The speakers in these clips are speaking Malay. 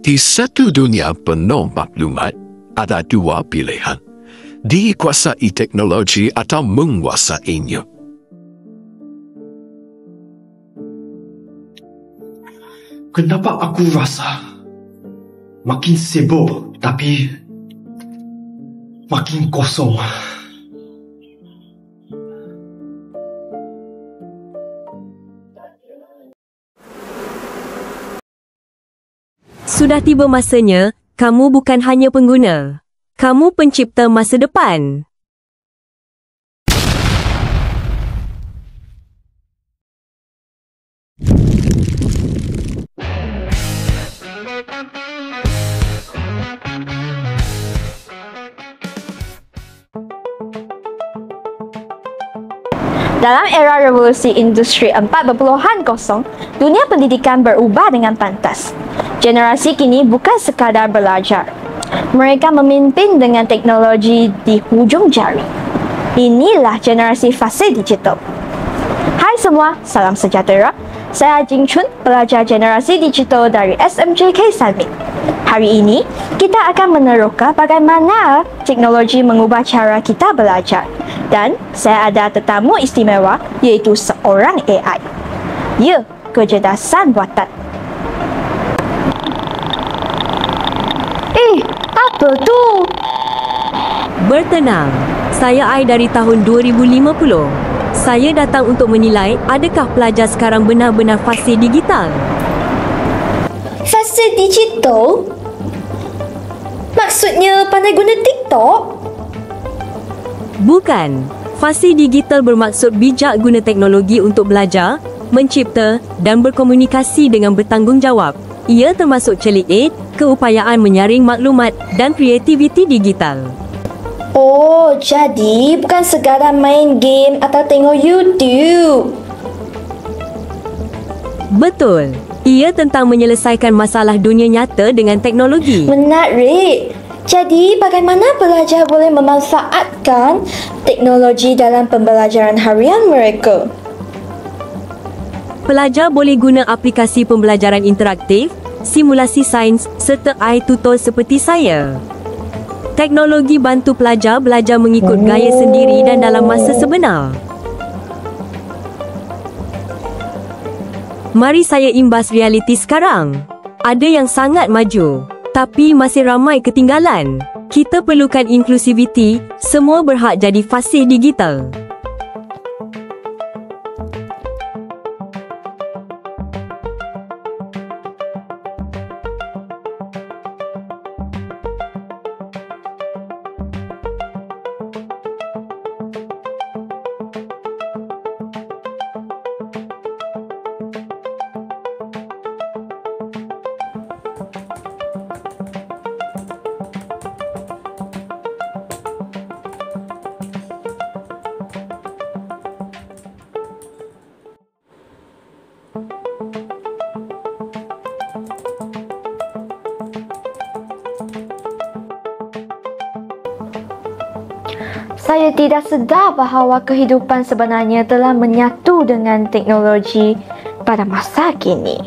Di satu dunia penuh maklumat, ada dua pilihan. Dikuasai teknologi atau menguasainya. Kenapa aku rasa makin sibuk tapi makin kosong? Sudah tiba masanya, kamu bukan hanya pengguna. Kamu pencipta masa depan. Dalam era revolusi industri 4.0, dunia pendidikan berubah dengan pantas. Generasi kini bukan sekadar belajar. Mereka memimpin dengan teknologi di hujung jari. Inilah generasi fase digital. Hai semua, salam sejahtera. Saya Jing Chun, pelajar generasi digital dari SMJK Salmit. Hari ini, kita akan meneroka bagaimana teknologi mengubah cara kita belajar. Dan saya ada tetamu istimewa, iaitu seorang AI. Ya, kecerdasan buatan. Apa tu? Bertenang, saya Ai dari tahun 2050. Saya datang untuk menilai adakah pelajar sekarang benar-benar fase digital. Fase digital? Maksudnya pandai guna TikTok? Bukan. Fase digital bermaksud bijak guna teknologi untuk belajar, mencipta dan berkomunikasi dengan bertanggungjawab. Ia termasuk celik aid, keupayaan menyaring maklumat dan kreativiti digital. Oh, jadi bukan sekadar main game atau tengok YouTube. Betul. Ia tentang menyelesaikan masalah dunia nyata dengan teknologi. Menarik. Jadi, bagaimana pelajar boleh memanfaatkan teknologi dalam pembelajaran harian mereka? Pelajar boleh guna aplikasi pembelajaran interaktif, simulasi sains serta iTutor seperti saya. Teknologi bantu pelajar belajar mengikut gaya sendiri dan dalam masa sebenar. Mari saya imbas realiti sekarang. Ada yang sangat maju, tapi masih ramai ketinggalan. Kita perlukan inklusiviti, semua berhak jadi fasih digital. Saya tidak sedar bahawa kehidupan sebenarnya telah menyatu dengan teknologi pada masa kini.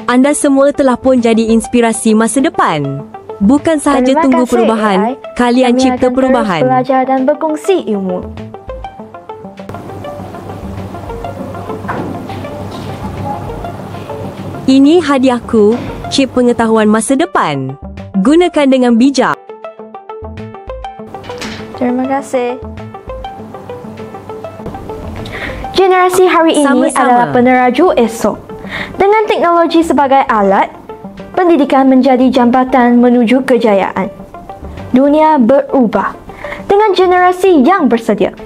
Anda semua telah pun jadi inspirasi masa depan. Bukan sahaja tunggu perubahan, kalian cipta perubahan. Kami akan terus belajar dan berkongsi ilmu. Ini hadiahku, chip pengetahuan masa depan. Gunakan dengan bijak. Terima kasih. Generasi hari ini Sama-sama. adalah peneraju esok. Dengan teknologi sebagai alat, pendidikan menjadi jambatan menuju kejayaan. Dunia berubah dengan generasi yang bersedia.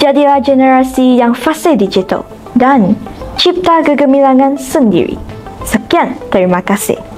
Jadilah generasi yang fase digital dan cipta kegemilangan sendiri. Sekian, terima kasih.